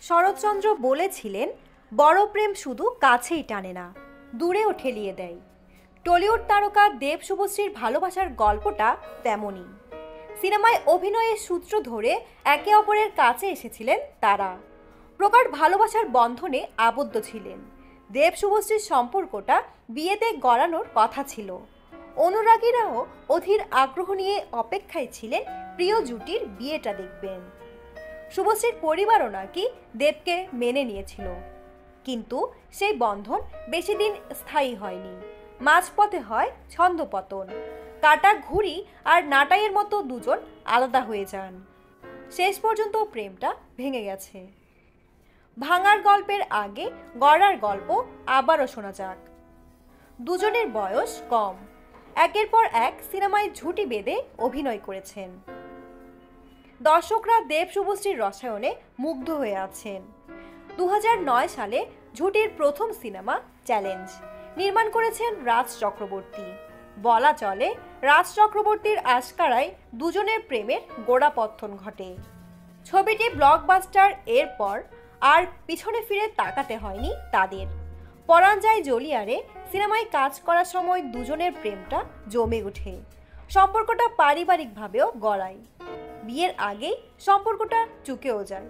শরৎচন্দ্র বলেছিলেন, বড় প্রেম শুধু কাছেই টানে না, দূরেও ঠেলিয়ে দেয়। টলিউড তারকা দেব শুভশ্রীর ভালোবাসার গল্পটা তেমনই। সিনেমায় অভিনয়ের সূত্র ধরে একে অপরের কাছে এসেছিলেন তারা, প্রগাঢ় ভালোবাসার বন্ধনে আবদ্ধ ছিলেন। দেব শুভশ্রীর সম্পর্কটা বিয়েতে গড়ানোর কথা ছিল। অনুরাগীরাও অধীর আগ্রহ নিয়ে অপেক্ষায় ছিলেন প্রিয় জুটির বিয়েটা দেখবেন। শুভশ্রীর পরিবারও নাকি দেবকে মেনে নিয়েছিল, কিন্তু সেই বন্ধন বেশি দিন স্থায়ী হয়নি। মাঝপথে হয় ছন্দপতন। কাটা ঘুড়ি আর নাটাইয়ের মতো দুজন আলাদা হয়ে যান। শেষ পর্যন্ত প্রেমটা ভেঙে গেছে। ভাঙার গল্পের আগে গড়ার গল্প আবারও শোনা যাক। দুজনের বয়স কম, একের পর এক সিনেমায় ঝুঁটি বেঁধে অভিনয় করেছেন। দর্শকরা দেব শুভশ্রীর রসায়নে মুগ্ধ হয়ে আছেন। 2009 সালে ঝুঁটির প্রথম সিনেমা চ্যালেঞ্জ নির্মাণ করেছেন রাজ চক্রবর্তী। বলা চলে, রাজ চক্রবর্তীর আশকারায় দুজনের প্রেমের গোড়াপত্তন ঘটে। ছবিটি ব্লকবাস্টার, এরপর আর পিছনে ফিরে তাকাতে হয়নি তাদের। পরাণ যায় জ্বলিয়ারে সিনেমায় কাজ করার সময় দুজনের প্রেমটা জমে ওঠে। সম্পর্কটা পারিবারিকভাবেও গড়ায়। বিয়ের আগেই সম্পর্কটা চুকেও যায়।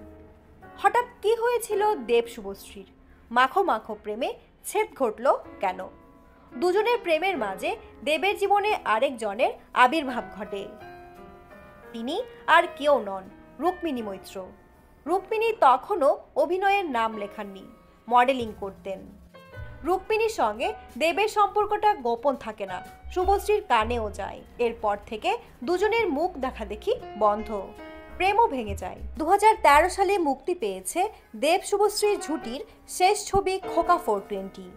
হঠাৎ কি হয়েছিল দেব শুভশ্রীর? মাখো মাখো প্রেমে ছেদ ঘটল কেন? দুজনের প্রেমের মাঝে দেবের জীবনে আরেকজনের আবির্ভাব ঘটে। তিনি আর কেউ নন, রুক্মিণী মৈত্র। রুক্মিণী তখনও অভিনয়ের নাম লেখাননি, মডেলিং করতেন। রুক্মিণীর সঙ্গে দেবের সম্পর্কটা গোপন থাকে না, শুভশ্রীর কানেও যায়। এরপর থেকে দুজনের মুখ দেখা দেখি বন্ধ, প্রেমও ভেঙে যায়। 2013 সালে মুক্তি পেয়েছে দেব শুভশ্রীর ঝুঁটির শেষ ছবি খোকা 420।